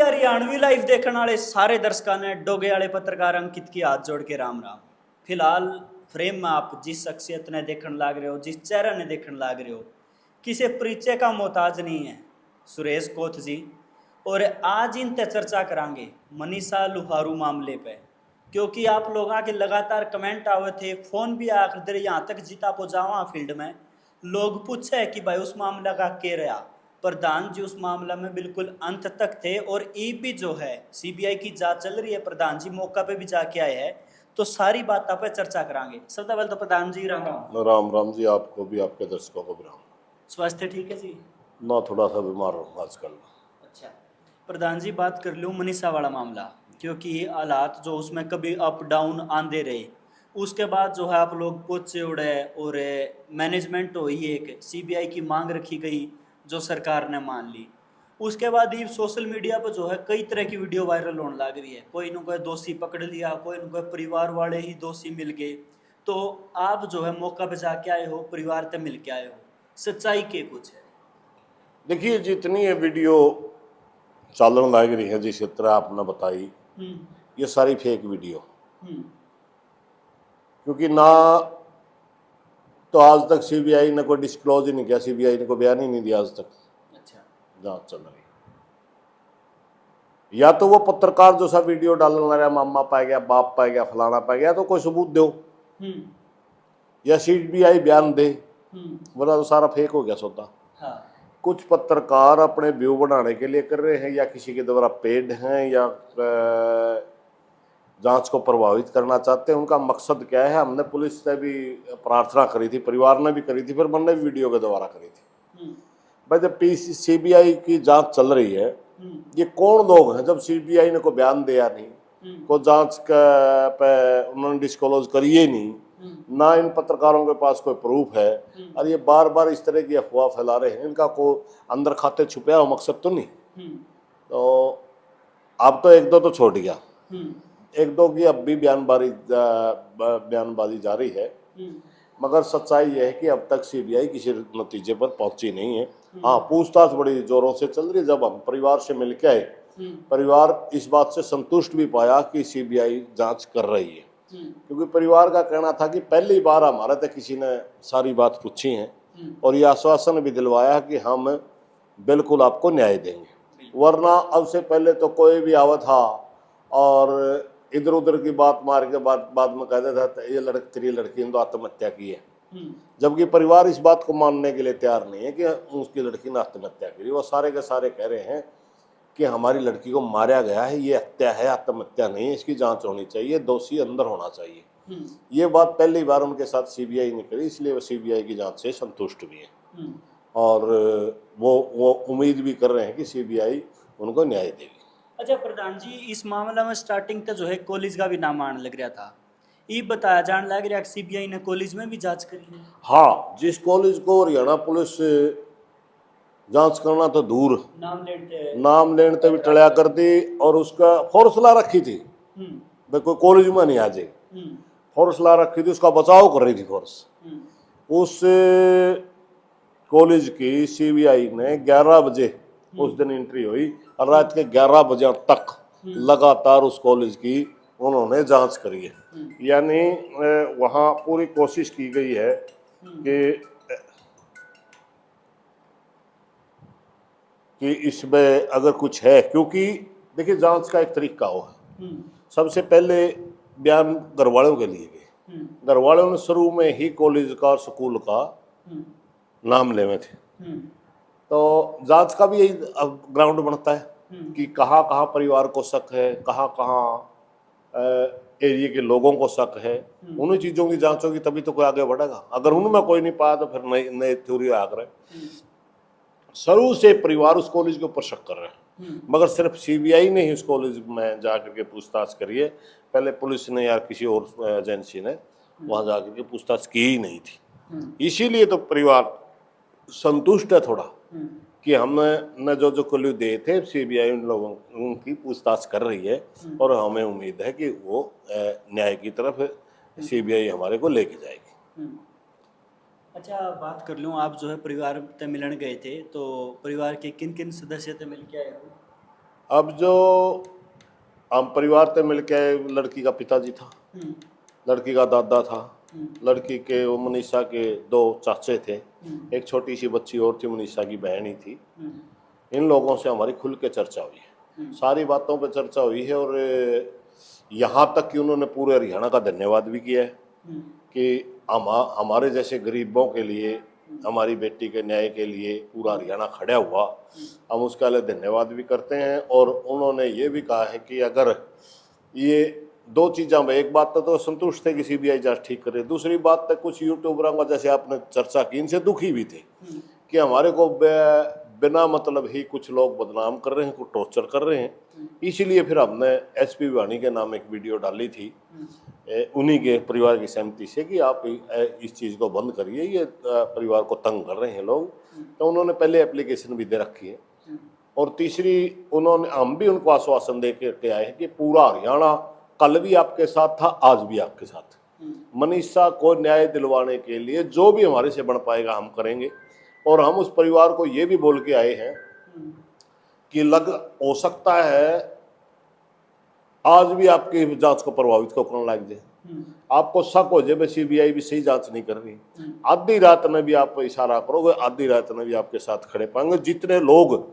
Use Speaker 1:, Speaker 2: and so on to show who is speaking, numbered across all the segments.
Speaker 1: Haryanvi live देखने वाले सारे दर्शकों ने डोगे वाले पत्रकार अंकित की हाथ जोड़ के राम राम। फिलहाल फ्रेम में आप जिस शख्सियत ने देखने लाग रहे हो, जिस चेहरे ने देखने लाग रहे हो, किसी परिचय का मोहताज नहीं है, सुरेश कोथ जी। और आज इन ते चर्चा करांगे मनीषा लुहारू मामले पे, क्योंकि आप लोगों के लगातार कमेंट आवे थे, फोन भी आकर यहाँ तक जीता पहुँचावा फील्ड में। लोग पूछे कि भाई उस मामला का क्या रहा। प्रधान जी उस मामला में बिल्कुल अंत तक थे और ई भी जो है सीबीआई की जांच चल रही है, प्रधान जी मौका पे भी जाके आए हैं, तो सारी बातों पे चर्चा करांगे। सबसे पहले तो प्रधान जी राम राम।
Speaker 2: राम राम जी, आपको भी आपके दर्शकों को भी राम।
Speaker 1: स्वास्थ्य ठीक है जी?
Speaker 2: ना थोड़ा सा बीमार हूँ आजकल।
Speaker 1: अच्छा प्रधान जी, बात कर लूँ मनीषा वाला मामला, क्योंकि हालात जो उसमें कभी अप डाउन आंदे रहे, उसके बाद जो है आप लोग पहुंचे उड़े और मैनेजमेंट हुई, एक सीबीआई की मांग रखी गई जो सरकार ने मान ली। उसके बाद ही सोशल मीडिया पर जो है कई तरह की वीडियो वायरल होने लग रही है, कोई न कोई दोषी पकड़ लिया, कोई न कोई परिवार वाले ही दोषी मिल गए। तो आप जो है मौका पे जाके आए हो, परिवार से मिल के आए हो, सच्चाई के कुछ है?
Speaker 2: देखिए, जितनी ये वीडियो चालन लग रही है जिस तरह आपने बताई, ये सारी फेक वीडियो। क्योंकि ना तो आज तक सीबीआई ने कोई डिस्क्लोज ही नहीं किया, सीबीआई ने कोई बयान ही नहीं दिया आज तक।
Speaker 1: अच्छा,
Speaker 2: जांच चल रही। या तो वो पत्रकार जो सा वीडियो डालने लगा, मामा पाया गया, बाप पाया गया, फलाना पाया गया, तो कोई सबूत दो, या सीबीआई बयान दे, वरना तो सारा फेक हो गया सौदा।
Speaker 1: हाँ।
Speaker 2: कुछ पत्रकार अपने व्यू बनाने के लिए कर रहे हैं, या किसी के द्वारा पेड हैं, या जांच को प्रभावित करना चाहते हैं। उनका मकसद क्या है? हमने पुलिस से भी प्रार्थना करी थी, परिवार ने भी करी थी, फिर मैंने भी वीडियो के द्वारा करी थी। भाई जब सीबीआई की जांच चल रही है, ये कौन लोग हैं? जब सीबीआई ने कोई बयान दिया नहीं, कोई जांच पे उन्होंने डिस्क्लोज करिए नहीं, ना इन पत्रकारों के पास कोई प्रूफ है, और ये बार बार इस तरह की अफवाह फैला रहे हैं, इनका कोई अंदर खाते छुपया हुआ मकसद तो नहीं? तो अब तो एक दो तो छोड़ गया, एक दो की अब भी बयानबाजी जारी है, मगर सच्चाई यह है कि अब तक सीबीआई किसी नतीजे पर पहुंची नहीं है। हाँ, पूछताछ बड़ी जोरों से चल रही है। जब हम परिवार से मिलकर आए, परिवार इस बात से संतुष्ट भी पाया कि सीबीआई जांच कर रही है, क्योंकि परिवार का कहना था कि पहली बार हमारे तक किसी ने सारी बात पूछी है और ये आश्वासन भी दिलवाया कि हम बिल्कुल आपको न्याय देंगे। वरना अब से पहले तो कोई भी आवा था और इधर उधर की बात मार के बाद में कह देता था ये तेरी लड़की ने तो आत्महत्या की है, जबकि परिवार इस बात को मानने के लिए तैयार नहीं है कि उसकी लड़की ने आत्महत्या की। वो सारे के सारे कह रहे हैं कि हमारी लड़की को मारा गया है, ये हत्या है, आत्महत्या नहीं है, इसकी जांच होनी चाहिए, दोषी अंदर होना चाहिए। ये बात पहली बार उनके साथ सीबीआई ने करी, इसलिए वो सीबीआई की जांच से संतुष्ट भी है और वो उम्मीद भी कर रहे हैं कि सीबीआई उनको न्याय देगी।
Speaker 1: अच्छा प्रधान जी, इस मामला में स्टार्टिंग तक जो है कॉलेज का भी नाम आने लग रहा था, ये बताया जाने लग रहा है कि सीबीआई ने कॉलेज में भी जांच करी है।
Speaker 2: हाँ, जिस कॉलेज को हरियाणा पुलिस जांच करना तो दूर, नाम लेने भी टलिया कर दी, और उसका फोर्स ला रखी थी भाई कोई कॉलेज में नहीं आ जाए, फोर्स ला रखी थी, उसका बचाव कर रही थी फोर्स। उस कॉलेज की सीबीआई ने 11 बजे उस दिन एंट्री हुई और रात के 11 बजे तक लगातार उस कॉलेज की उन्होंने जांच करी है। यानी वहाँ पूरी कोशिश की गई है कि इसमें अगर कुछ है, क्योंकि देखिए जांच का एक तरीका हो है। सबसे पहले बयान घर वालों के लिए गए, घर वालों ने शुरू में ही कॉलेज का और स्कूल का नाम लेवे थे, तो जांच का भी यही ग्राउंड बनता है कि कहाँ कहाँ परिवार को शक है, कहाँ कहाँ एरिया के लोगों को शक है, उन्हीं चीज़ों की जांच होगी तभी तो कोई आगे बढ़ेगा। अगर उनमें कोई नहीं पाया तो फिर नई थ्योरी आ रहे। शुरू से परिवार उस कॉलेज के ऊपर शक कर रहे हैं, मगर सिर्फ सीबीआई ने ही उस कॉलेज में जाकर के पूछताछ करी है, पहले पुलिस ने या किसी और एजेंसी ने वहां जाकर के पूछताछ की ही नहीं थी। इसीलिए तो परिवार संतुष्ट है थोड़ा कि हमने जो क्लू दिए थे, सीबीआई उन लोगों उनकी पूछताछ कर रही है और हमें उम्मीद है कि वो न्याय की तरफ सीबीआई हमारे को लेके जाएगी।
Speaker 1: अच्छा बात कर लूँ, आप जो है परिवार से मिलने गए थे, तो परिवार के किन किन सदस्य से मिल के आए हो?
Speaker 2: अब जो हम परिवार से मिलके आए, लड़की का पिताजी था, लड़की का दादा था, लड़की के वो मनीषा के 2 चाचे थे, एक छोटी सी बच्ची और थी, मनीषा की बहन ही थी। इन लोगों से हमारी खुल के चर्चा हुई है, सारी बातों पे चर्चा हुई है, और यहाँ तक कि उन्होंने पूरे हरियाणा का धन्यवाद भी किया है कि हमारे जैसे गरीबों के लिए, हमारी बेटी के न्याय के लिए पूरा हरियाणा खड़ा हुआ, हम उसका लिए धन्यवाद भी करते हैं। और उन्होंने ये भी कहा है कि अगर ये 2 चीज़ों में, एक बात तो संतुष्ट थे कि सीबीआई जांच ठीक करे, दूसरी बात तो कुछ यूट्यूबरों का, जैसे आपने चर्चा की, इनसे दुखी भी थे कि हमारे को बिना मतलब ही कुछ लोग बदनाम कर रहे हैं, कुछ टॉर्चर कर रहे हैं। इसीलिए फिर हमने एसपी वाणी के नाम एक वीडियो डाली थी, उन्हीं के परिवार की सहमति से, कि आप इस चीज़ को बंद करिए, ये परिवार को तंग कर रहे हैं लोग। तो उन्होंने पहले एप्लीकेशन भी दे रखी है, और तीसरी हम भी उनको आश्वासन दे के आए हैं कि पूरा हरियाणा कल भी आपके साथ था, आज भी आपके साथ। मनीषा को न्याय दिलवाने के लिए जो भी हमारे से बन पाएगा हम करेंगे। और हम उस परिवार को ये भी बोल के आए हैं कि हो सकता है आज भी आपकी जांच को प्रभावित को करने लग जाए, आपको शक हो जाए सीबीआई भी सही जांच नहीं कर रही, आधी रात में भी आप इशारा करोगे, आधी रात में भी आपके साथ खड़े पाएंगे। जितने लोग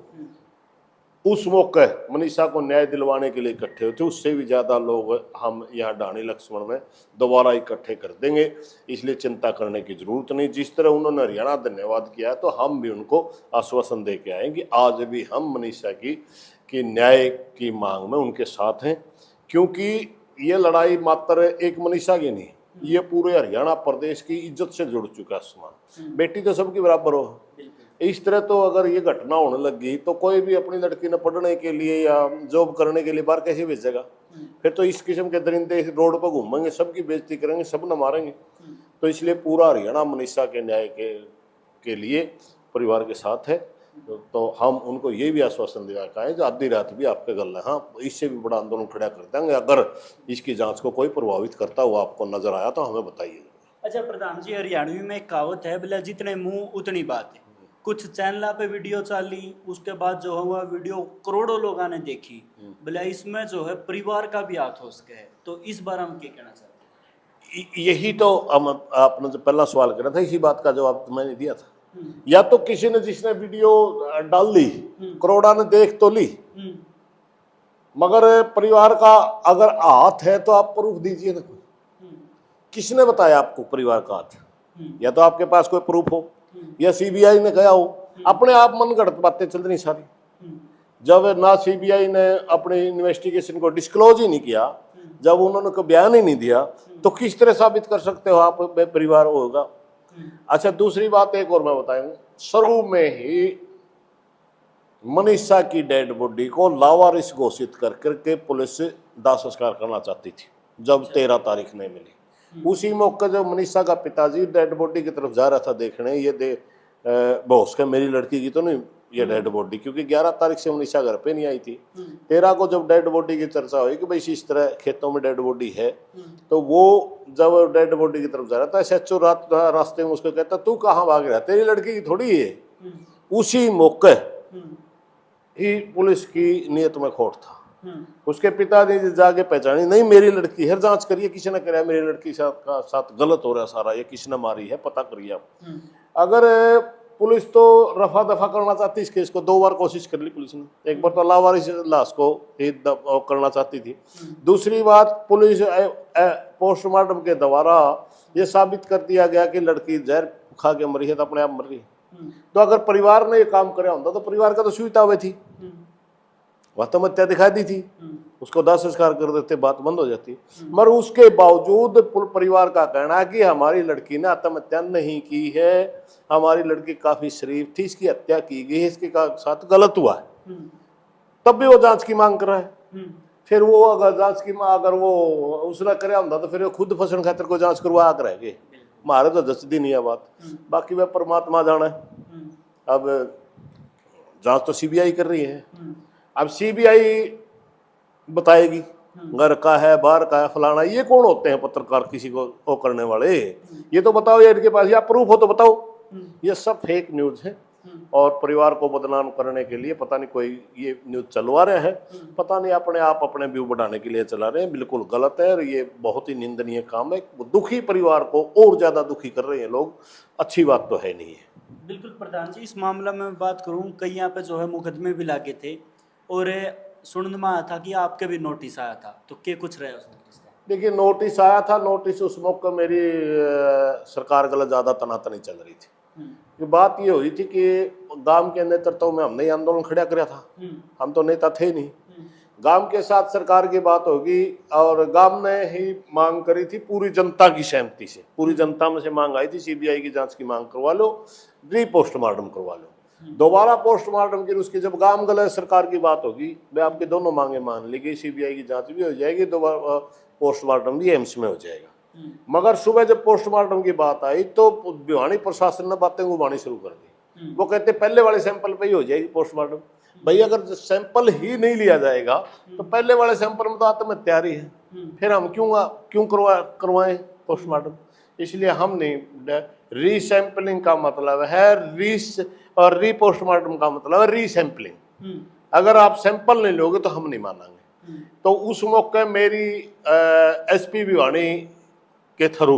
Speaker 2: उस मौके मनीषा को न्याय दिलवाने के लिए इकट्ठे हुए थे, उससे भी ज़्यादा लोग हम यहाँ ढाणी लक्ष्मण में दोबारा इकट्ठे कर देंगे, इसलिए चिंता करने की जरूरत नहीं। जिस तरह उन्होंने हरियाणा धन्यवाद किया, तो हम भी उनको आश्वासन दे के आए कि आज भी हम मनीषा की न्याय की मांग में उनके साथ हैं, क्योंकि ये लड़ाई मात्र एक मनीषा की नहीं, ये पूरे हरियाणा प्रदेश की इज्जत से जुड़ चुका है समान। बेटी तो सबकी बराबर हो, इस तरह तो अगर ये घटना होने लगी तो कोई भी अपनी लड़की ने पढ़ने के लिए या जॉब करने के लिए बाहर कैसे भेजेगा? फिर तो इस किस्म के दरिंदे रोड पर घूमेंगे, सबकी बेइज्जती करेंगे, सब न मारेंगे। तो इसलिए पूरा हरियाणा मनीषा के न्याय के लिए परिवार के साथ है। तो हम उनको ये भी आश्वासन दिया है जो आधी रात भी आपके गल है, हाँ इससे भी बड़ा आंदोलन खड़ा कर देंगे। अगर इसकी जांच को कोई प्रभावित करता हुआ आपको नजर आया तो हमें बताइए।
Speaker 1: अच्छा प्रधान जी, हरियाणवी में एक कहावत है, बोले जितने मुंह उतनी बात है। कुछ चैनल पे वीडियो चली, उसके बाद जो हुआ वीडियो करोड़ों लोगों ने देखी, बोले इसमें जो है परिवार का भी हाथ हो सके है, तो इस बारे में क्या कहना चाहते हैं?
Speaker 2: यही तो आपने जो पहला सवाल करा था, इसी बात का जवाब तो मैंने दिया था। या तो किसी ने जिसने वीडियो डाल दी, करोड़ा ने देख तो ली, मगर परिवार का अगर हाथ है तो आप प्रूफ दीजिए ना। किसने बताया आपको परिवार का हाथ? या तो आपके पास कोई प्रूफ हो, या सीबीआई ने कहा हो। अपने आप मनगढ़ंत बातें चल रही सारी। जब ना सीबीआई ने अपने इन्वेस्टिगेशन को डिस्क्लोज ही नहीं किया, जब उन्होंने कोई बयान ही नहीं दिया, तो किस तरह साबित कर सकते हो आप परिवार होगा? अच्छा, दूसरी बात एक और मैं बताऊं, शुरू में ही मनीषा की डेड बॉडी को लावारिस घोषित करके पुलिस दाह संस्कार करना चाहती थी। जब 13 तारीख नहीं मिली, उसी मौके जब मनीषा का पिताजी डेड बॉडी की तरफ जा रहा था देखने, ये बॉस के मेरी लड़की की तो नहीं ये डेड बॉडी, क्योंकि 11 तारीख से मनीषा घर पे नहीं आई थी। 13 को जब डेड बॉडी की चर्चा हुई कि भाई इस तरह खेतों में डेड बॉडी है, तो वो जब डेड बॉडी की तरफ जा रहा था, SHO रास्ते में उसको कहता तू कहाँ भाग रहा है, तेरी लड़की की थोड़ी है। उसी मौके ही पुलिस की नीयत में खोट था। उसके पिता ने जाके पहचानी, नहीं मेरी लड़की है, जांच करिए किसी ने कराया, मेरी लड़की साथ गलत हो रहा है सारा, ये किसने मारी है पता करिए आप। अगर पुलिस तो रफा दफा करना चाहती इस केस को, 2 बार कोशिश कर ली पुलिस ने। एक बार तो लावारिस लाश को करना चाहती थी, दूसरी बात पुलिस पोस्टमार्टम के द्वारा ये साबित कर दिया गया कि लड़की जहर खा के मरी है, तो अपने आप मर रही। तो अगर परिवार ने ये काम कराया होता तो परिवार का तो सुविधा हुई थी, आत्महत्या दिखा दी थी, उसको दाह संस्कार कर देते, बात बंद हो जाती। मगर उसके बावजूद परिवार का कहना है कि हमारी लड़की ने आत्महत्या नहीं की है, हमारी लड़की काफी शरीफ थी, इसकी हत्या की गई है, इसके साथ गलत हुआ है, तब भी वो जांच की मांग कर रहा है। फिर वो अगर जांच की मांग अगर वो उसने कराया होता तो फिर वो खुद फसन खातिर को जांच करवा कर रहेगी, हमारे तो जचदी नहीं है बात। बाकी वह परमात्मा जाना है। अब जांच तो सीबीआई कर रही है, अब सीबीआई बताएगी घर का है बाहर का है फलाना। ये कौन होते हैं पत्रकार किसी को वो करने वाले? ये तो बताओ, ये इनके पास या प्रूफ हो तो बताओ। ये सब फेक न्यूज है, और परिवार को बदनाम करने के लिए पता नहीं कोई ये न्यूज चलवा रहे हैं, पता नहीं अपने आप अपने व्यू बढ़ाने के लिए चला रहे हैं। बिल्कुल गलत है और ये बहुत ही निंदनीय काम है। दुखी परिवार को और ज्यादा दुखी कर रहे हैं लोग, अच्छी बात तो है नहीं है।
Speaker 1: बिल्कुल प्रधान जी, इस मामला में बात करूं, कई यहाँ पे जो है मुकदमे भी लागे थे और सुनने में आया था कि आपके भी नोटिस आया था, तो क्या कुछ रहे उस नोटिस का?
Speaker 2: देखिए नोटिस आया था, नोटिस उस मौके मेरी सरकार गलत ज्यादा तनातनी चल रही थी। ये बात ये हुई थी कि गांव के नेतृत्व में हमने ये आंदोलन खड़ा किया था, हम तो नेता थे नहीं। गांव के साथ सरकार की बात होगी और गांव ने ही मांग करी थी पूरी जनता की सहमति से, पूरी जनता में से मांग आई थी सीबीआई की जांच की मांग करवा लो, री पोस्टमार्टम करवा लो, दोबारा पोस्टमार्टम की। उसकी जब गांव गलत सरकार की बात होगी, वे आपकी दोनों मांगे मान ली गई, सीबीआई की जांच भी हो जाएगी, दोबारा पोस्टमार्टम भी एम्स में हो जाएगा। मगर सुबह जब पोस्टमार्टम की बात आई तो भिवानी प्रशासन ने बातें घुमानी शुरू कर दी। वो कहते पहले वाले सैंपल पे ही हो जाएगी पोस्टमार्टम। भाई अगर सैंपल ही नहीं लिया जाएगा तो पहले वाले सैंपल में तो आत्महत्या है, फिर हम क्यों करवाएं पोस्टमार्टम। इसलिए हम नहीं, रीसैंपलिंग का मतलब है और री पोस्टमार्टम का मतलब है रीसैंपलिंग। अगर आप सैंपल नहीं लोगे तो हम नहीं मानेंगे। तो उस मौके मेरी एसपी भिवानी के थ्रू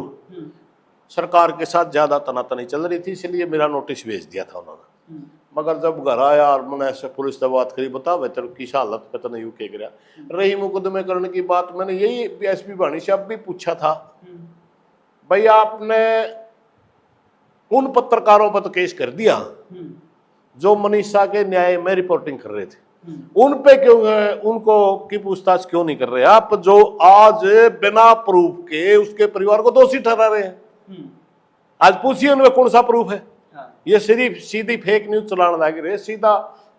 Speaker 2: सरकार के साथ ज्यादा तनातनी चल रही थी, इसलिए मेरा नोटिस भेज दिया था उन्होंने। मगर जब घर आया और मैंने ऐसे पुलिस से बात करी, बता बेहतर किस हालत पे तो नहीं यूके गिरा रही मुकदमे करने की बात, मैंने यही एसपी भानी से अब भी पूछा था, भाई आपने उन पत्रकारों पर तो केस कर दिया जो मनीषा के न्याय में रिपोर्टिंग कर रहे थे, उन पे क्यों उनको की पूछताछ क्यों नहीं कर रहे आप, जो आज बिना प्रूफ के उसके परिवार को दोषी ठहरा रहे हैं। आज पूछिए उनमें कौन सा प्रूफ है। ये सिर्फ सीधी फेक न्यूज चलाने लग रहे, सीधा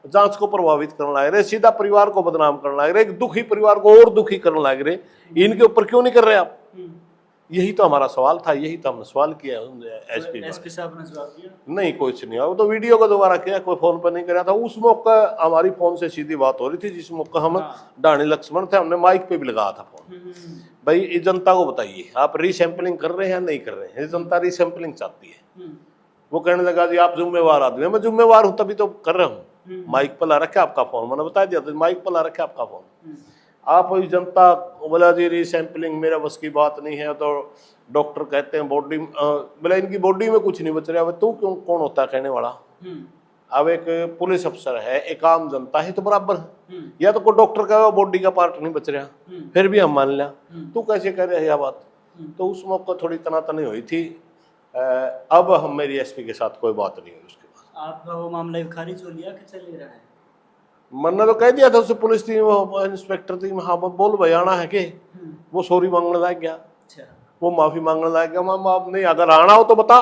Speaker 2: जांच को प्रभावित करने लग रहे, सीधा परिवार को बदनाम करने लग रहे, दुखी परिवार को और दुखी करने लग रहे। इनके ऊपर क्यों नहीं कर रहे आप? यही तो हमारा सवाल था, यही तो हमने सवाल किया एसपी
Speaker 1: साहब ने जवाब दिया
Speaker 2: नहीं, कुछ नहीं। वो तो वीडियो को दोबारा किया, कोई फोन पर नहीं कराया था। उस मौका हमारी फोन से सीधी बात हो रही थी, जिस मौका हम डाणी लक्ष्मण थे, हमने माइक पे भी लगाया था फोन। भाई ये जनता को बताइए आप रीसैंपलिंग कर रहे हैं या नहीं कर रहे हैं। जनता रीसैंपलिंग चाहती है। वो कहने लगा जी आप जिम्मेवार आदमी। मैं जिम्मेवार हूं तभी तो कर रहा हूँ। माइक पर ला रखे आपका फोन, मैंने बता दिया तो माइक पर ला रखे आपका फोन। आप जनता बोला जी रीसैंपलिंग मेरा बस की बात नहीं है, तो डॉक्टर कहते हैं बॉडी, बोला इनकी बॉडी में कुछ नहीं बच रहा। तू क्यों, कौन होता है कहने वाला? अब एक पुलिस अफसर है, एक आम जनता है, तो बराबर है। या तो कोई डॉक्टर का बॉडी का पार्ट नहीं बच रहा, फिर भी हम मान लिया, तू कैसे कह रहे हैं यह बात। तो उस मौके थोड़ी तनातनी हुई थी। अब हम मेरी एसपी के साथ कोई बात नहीं हुई। उसके बाद
Speaker 1: आपका वो मामला खारिज हो लिया कि चल ही रहा है?
Speaker 2: मैंने तो कह दिया था उससे, पुलिस थी, वो इंस्पेक्टर थी, हाँ बोल भाई आना है कि वो सॉरी मांगने लग गया। अच्छा। वो माफी मांगने लग गया। मैम आप नहीं, अगर आना हो तो बता।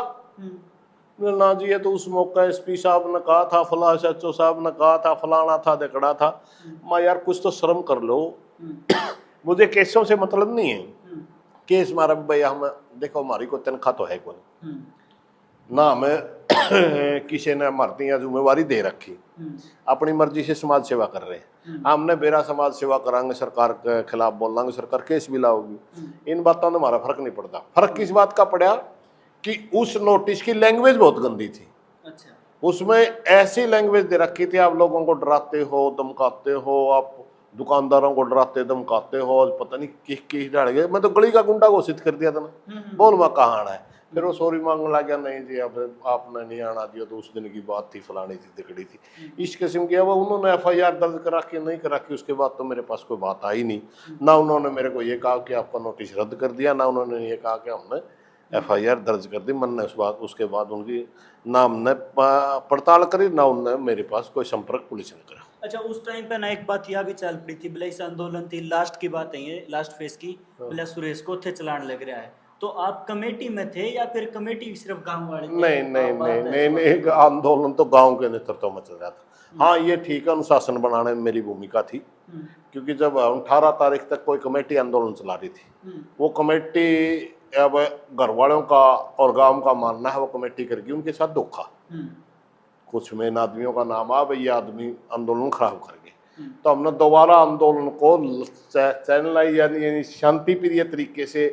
Speaker 2: ना जी ये तो उस मौका एसपी साहब ने कहा था, फला एसएचओ साहब ने कहा था, फलाना था, देखड़ा था। मैं यार कुछ तो शर्म कर लो। मुझे केसों से मतलब नहीं है, केस मारा भाई हम देखो, हमारी कोई तनख्वाह तो है कोई ना, हमें किसी ने हमारी यहाँ जिम्मेवारी दे रखी, अपनी मर्जी से समाज सेवा कर रहे हैं। हमने बेरा समाज सेवा करांगे, सरकार के खिलाफ बोलांगे, सरकार केस भी लाओगी। इन बातों में हमारा फर्क नहीं पड़ता। फर्क किस बात का पड़ा कि उस नोटिस की लैंग्वेज बहुत गंदी थी। अच्छा। उसमें ऐसी लैंग्वेज दे रखी थी, आप लोगों को डराते हो, धमकाते हो, आप दुकानदारों को डराते धमकाते हो, पता नहीं किस डाल गए। मैं तो गली का गुंडा घोषित कर दिया था ना, बोल मैं कहाँ आना है। फिर वो सॉरी मांगने लग गया, नहीं जी अब आपने नहीं आना दिया, तो उस दिन की बात थी, फलानी थी, दिखड़ी थी, इस किस्म की। अब उन्होंने FIR दर्ज करा के नहीं करा के, उसके बाद तो मेरे पास कोई बात आई नहीं। ना उन्होंने मेरे को ये कहा कि आपका नोटिस रद्द कर दिया, ना उन्होंने ये कहा कि हमने FIR दर्ज कर दी। मैंने उसके बाद उनकी ना हमने पड़ताल करी, ना उनने मेरे पास कोई संपर्क पुलिस ने करा।
Speaker 1: अच्छा, उस टाइम पे ना एक बात यह भी चल पड़ी थी, बोले इस आंदोलन थी लास्ट की बात है, ये लास्ट फेज की, बोले सुरेश को थे चलान लग रहा है। तो आप कमेटी में थे या फिर कमेटी सिर्फ गांव वाले थे?
Speaker 2: नहीं, आंदोलन तो गांव के नेतृत्व में चल रहा था। हाँ ये ठीक है, अनुशासन बनाने में मेरी भूमिका थी, क्योंकि जब 18 तारीख तक कोई कमेटी आंदोलन चला रही थी, वो कमेटी अब घर वालों का और गांव का मानना है वो कमेटी करके उनके साथ धोखा। कुछ मेन आदमियों का नाम आ, ये आदमी आंदोलन खराब कर गए। तो हमने दोबारा आंदोलन को चैनलाइज यानी शांति प्रिय तरीके से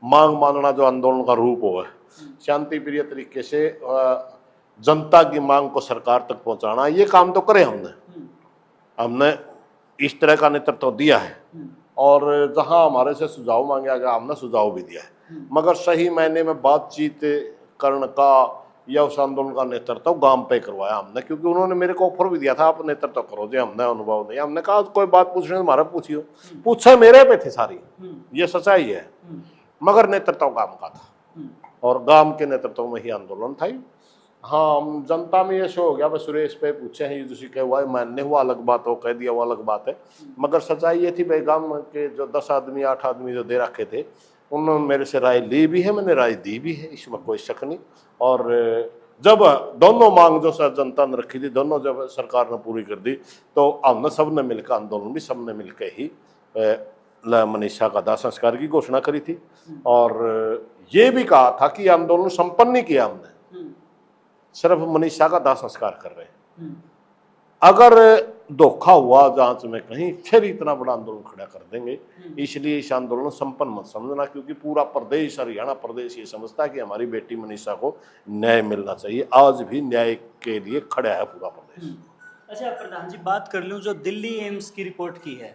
Speaker 2: मांग मानना, जो आंदोलन का रूप हो है, शांति प्रिय तरीके से जनता की मांग को सरकार तक पहुंचाना, ये काम तो करे हमने इस तरह का नेतृत्व दिया है। और जहां हमारे से सुझाव मांगा गया हमने सुझाव भी दिया है, मगर सही मायने में बातचीत करण का या उस आंदोलन का नेतृत्व गांव पे करवाया हमने, क्योंकि उन्होंने मेरे को ऑफर भी दिया था, आप नेतृत्व करो जी, हमने अनुभव नहीं। हमने कहा कोई बात पूछने हमारा पूछियो, पूछे मेरे पे थे सारी, ये सच्चाई है, मगर नेतृत्व गांव का था और गांव के नेतृत्व में ही आंदोलन था। हाँ, जनता में ये शो हो गया, बस सुरेश पे पूछे हैं युद्ध सीखे हुआ है, मानने हुआ अलग बात हो, कह दिया वो अलग बात है, मगर सच्चाई ये थी भाई गांव के जो 10 आदमी 8 आदमी जो दे रखे थे, उन्होंने मेरे से राय ली भी है, मैंने राय दी भी है, इसमें कोई शक नहीं। और जब दोनों मांग जो जनता ने रखी थी, दोनों जब सरकार ने पूरी कर दी, तो हमने सबने मिलकर आंदोलन भी सबने मिलकर ही मनीषा का दाह संस्कार की घोषणा करी थी। और ये भी कहा था कि आंदोलन संपन्न नहीं किया हमने, सिर्फ मनीषा का दाह संस्कार कर रहे हैं। अगर धोखा हुआ जांच में कहीं, फिर इतना बड़ा आंदोलन खड़ा कर देंगे। इसलिए इस आंदोलन संपन्न मत समझना, क्योंकि पूरा प्रदेश, हरियाणा प्रदेश ये समझता है कि हमारी बेटी मनीषा को न्याय मिलना चाहिए। आज भी न्याय के लिए खड़ा है पूरा प्रदेश।
Speaker 1: अच्छा प्रधान जी, बात कर लूँ जो दिल्ली एम्स की रिपोर्ट की है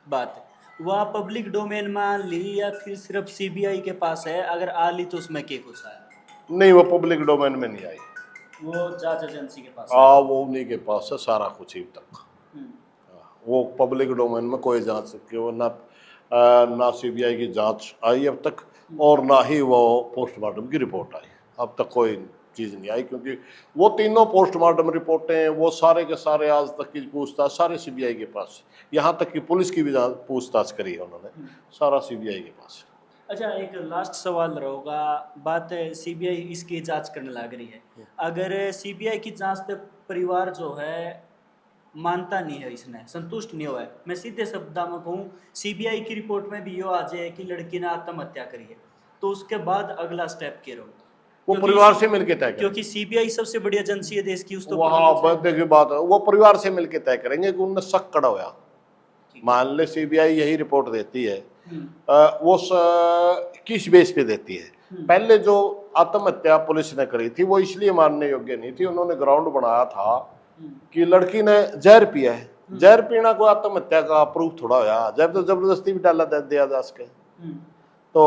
Speaker 1: बात, वह पब्लिक डोमेन में ली या फिर सिर्फ सीबीआई के पास है? अगर आ ली तो उसमें क्या कुछ है?
Speaker 2: नहीं, वो पब्लिक डोमेन में नहीं आई,
Speaker 1: वो जांच एजेंसी के पास
Speaker 2: वो उन्हीं के पास है सारा कुछ ही तक। वो पब्लिक डोमेन में कोई जांच की वो ना सीबीआई की जांच आई अब तक, और ना ही वो पोस्टमार्टम की रिपोर्ट आई। अब तक कोई चीज़ नहीं आई, क्योंकि वो तीनों पोस्टमार्टम रिपोर्टें, वो सारे के सारे आज तक की पूछताछ सारे सीबीआई के पास, यहाँ तक कि पुलिस की भी पूछताछ करी है उन्होंने, सारा सीबीआई के पास।
Speaker 1: अच्छा, एक लास्ट सवाल रहेगा, बात सीबीआई इसकी जांच करने लग रही है, अगर सीबीआई की जांच पे परिवार जो है मानता नहीं है, इसने संतुष्ट नहीं हुआ है, मैं सीधे शब्दों में कहूँ सीबीआई की रिपोर्ट में भी यो आ जाए कि लड़की ने आत्महत्या करी है, तो उसके बाद अगला स्टेप क्या रहेगा?
Speaker 2: वो परिवार से मिलकर तय करेंगे,
Speaker 1: क्योंकि सीबीआई सबसे बड़ी एजेंसी है देश की, उस तो
Speaker 2: वहाँ बदले की बात है, वो परिवार से मिलकर तय करेंगे कि उनने शक कड़ा हुआ। मान ले सीबीआई यही रिपोर्ट देती है, वो किस बेस पे देती है? पहले जो आत्महत्या पुलिस ने करी थी वो इसलिए मानने योग्य नहीं थी, उन्होंने ग्राउंड बनाया था कि लड़की ने जहर पिया है, जहर पीना कोई आत्महत्या का प्रूफ थोड़ा हुआ, जब तो जबरदस्ती भी डाला दे दिया जा सके। तो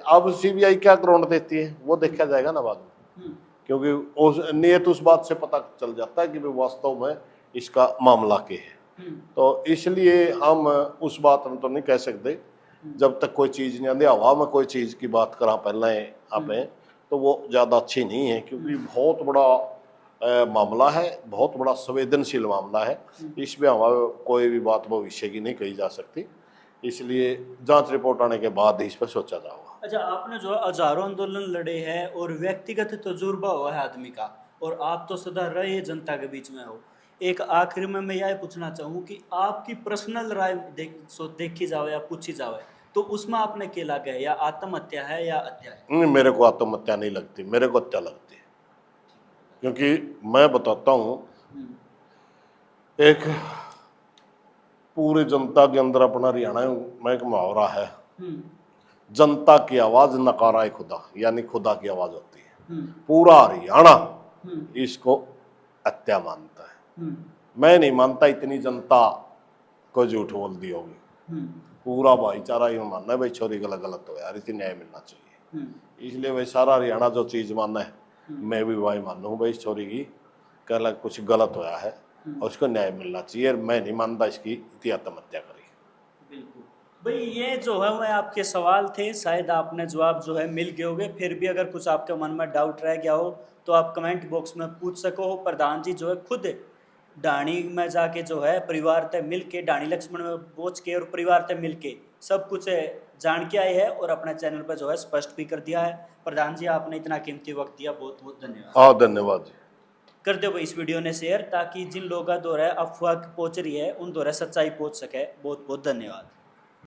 Speaker 2: अब सीबीआई क्या ग्राउंड देती है वो देखा जाएगा ना बाद में, क्योंकि उस नियत उस बात से पता चल जाता है कि वास्तव में इसका मामला क्या है। तो इसलिए हम उस बात में तो नहीं कह सकते जब तक कोई चीज़ नहीं आती। हवा में कोई चीज़ की बात करा पहले आप तो वो ज़्यादा अच्छी नहीं है, क्योंकि बहुत बड़ा मामला है, बहुत बड़ा संवेदनशील मामला है, इसमें हमारा कोई भी बात भविष्य की नहीं कही जा सकती। इसलिए जांच रिपोर्ट आने के बाद ही इस पर सोचा जाएगा।
Speaker 1: अच्छा, आपने जो हजारों आंदोलन लड़े हैं और व्यक्तिगत तजुर्बा हुआ है आदमी का, और आप तो सदा रहे जनता के बीच में हो, एक आखिर में मैं यह पूछना चाहूँ कि आपकी पर्सनल राय देखी जाए या पूछी जाए तो उसमें आपने क्या लगा है, या आत्महत्या है या हत्या है?
Speaker 2: नहीं, मेरे को आत्महत्या नहीं लगती, मेरे को हत्या लगती है। क्योंकि मैं बताता हूँ, एक पूरी जनता के अंदर अपना हरियाणा में एक मुहावरा है, जनता की आवाज नकारा खुदा, यानी खुदा की आवाज होती है। पूरा हरियाणा इसको हत्या मानता है। मैं नहीं मानता इतनी जनता को झूठ बोल दी होगी। पूरा भाईचारा ये मानना है भाई छोरी गलत गलत हो यार, इसे न्याय मिलना चाहिए। इसलिए भाई सारा हरियाणा जो चीज मानना है, मैं भी भाई मानू भाई छोरी की कल कुछ गलत होया है और उसको न्याय मिलना चाहिए। मैं नहीं मानता इसकी इतनी आत्महत्या करी।
Speaker 1: बिल्कुल भाई, ये जो है वह आपके सवाल थे, शायद आपने जवाब जो है मिल गए होंगे। फिर भी अगर कुछ आपके मन में डाउट रह गया हो तो आप कमेंट बॉक्स में पूछ सको। प्रधान जी जो है खुद डाणी में जाके जो है परिवार तय मिल के, डाणी लक्ष्मण में पहुँच के और परिवार तय मिल के सब कुछ जान के आए हैं और अपने चैनल पर जो है स्पष्ट भी कर दिया है। प्रधान जी आपने इतना कीमती वक्त दिया, बहुत बहुत धन्यवाद।
Speaker 2: हाँ धन्यवाद जी।
Speaker 1: कर दो भाई इस वीडियो ने शेयर, ताकि जिन लोगों द्वारा अफवाह पहुँच रही है उन द्वारा सच्चाई पहुँच सके। बहुत बहुत धन्यवाद।